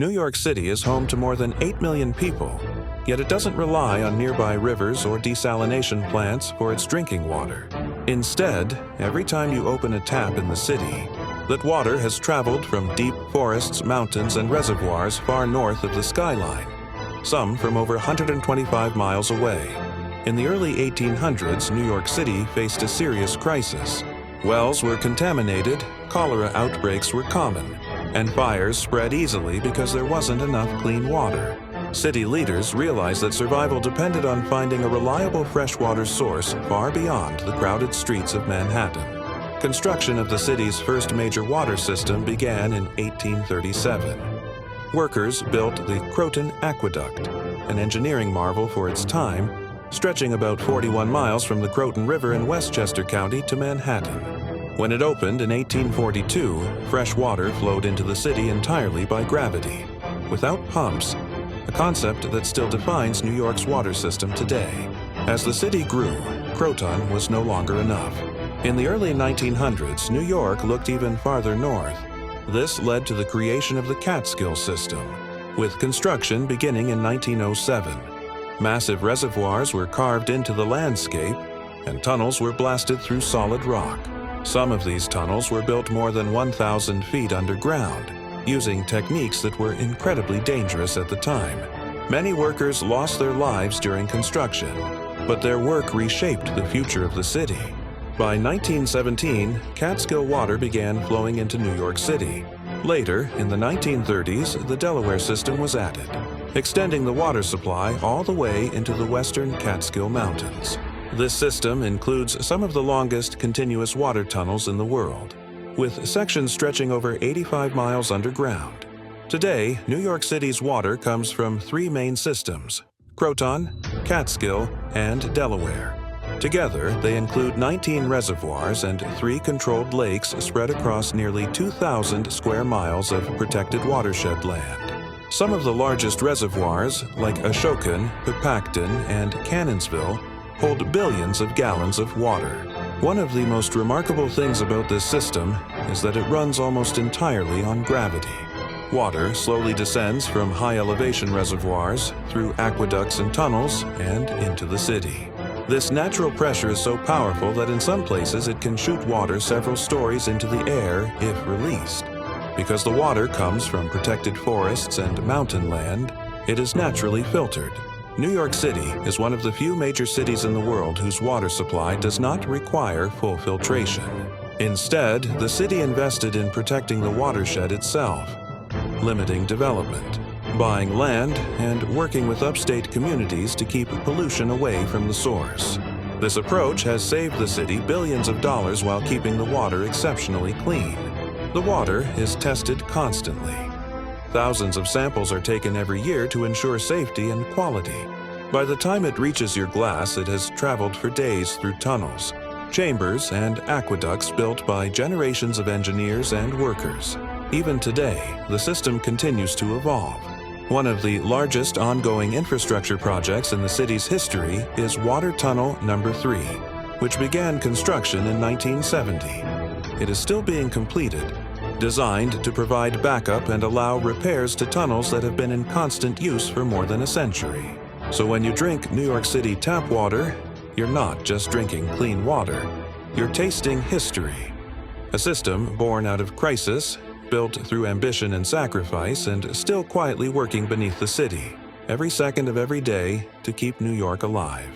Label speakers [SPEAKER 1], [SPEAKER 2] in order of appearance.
[SPEAKER 1] New York City is home to more than 8 million people, yet it doesn't rely on nearby rivers or desalination plants for its drinking water. Instead, every time you open a tap in the city, that water has traveled from deep forests, mountains, and reservoirs far north of the skyline, some from over 125 miles away. In the early 1800s, New York City faced a serious crisis. Wells were contaminated, cholera outbreaks were common, and fires spread easily because there wasn't enough clean water. City leaders realized that survival depended on finding a reliable freshwater source far beyond the crowded streets of Manhattan. Construction of the city's first major water system began in 1837. Workers built the Croton Aqueduct, an engineering marvel for its time, stretching about 41 miles from the Croton River in Westchester County to Manhattan. When it opened in 1842, fresh water flowed into the city entirely by gravity, without pumps, a concept that still defines New York's water system today. As the city grew, Croton was no longer enough. In the early 1900s, New York looked even farther north. This led to the creation of the Catskill system, with construction beginning in 1907. Massive reservoirs were carved into the landscape, and tunnels were blasted through solid rock. Some of these tunnels were built more than 1,000 feet underground, using techniques that were incredibly dangerous at the time. Many workers lost their lives during construction, but their work reshaped the future of the city. By 1917, Catskill water began flowing into New York City. Later, in the 1930s, the Delaware system was added, extending the water supply all the way into the western Catskill Mountains. This system includes some of the longest continuous water tunnels in the world, with sections stretching over 85 miles underground. Today, New York City's water comes from three main systems: Croton, Catskill, and Delaware. Together, they include 19 reservoirs and 3 controlled lakes spread across nearly 2,000 square miles of protected watershed land. Some of the largest reservoirs, like Ashokan, Pipacton, and Cannonsville, hold billions of gallons of water. One of the most remarkable things about this system is that it runs almost entirely on gravity. Water slowly descends from high-elevation reservoirs, through aqueducts and tunnels, and into the city. This natural pressure is so powerful that in some places it can shoot water several stories into the air if released. Because the water comes from protected forests and mountain land, it is naturally filtered. New York City is one of the few major cities in the world whose water supply does not require full filtration. Instead, the city invested in protecting the watershed itself, limiting development, buying land, and working with upstate communities to keep pollution away from the source. This approach has saved the city billions of dollars while keeping the water exceptionally clean. The water is tested constantly. Thousands of samples are taken every year to ensure safety and quality. By the time it reaches your glass, it has traveled for days through tunnels, chambers, and aqueducts built by generations of engineers and workers. Even today, the system continues to evolve. One of the largest ongoing infrastructure projects in the city's history is Water Tunnel Number 3, which began construction in 1970. It is still being completed, designed to provide backup and allow repairs to tunnels that have been in constant use for more than a century. So when you drink New York City tap water, you're not just drinking clean water, you're tasting history. A system born out of crisis, built through ambition and sacrifice, and still quietly working beneath the city, every second of every day to keep New York alive.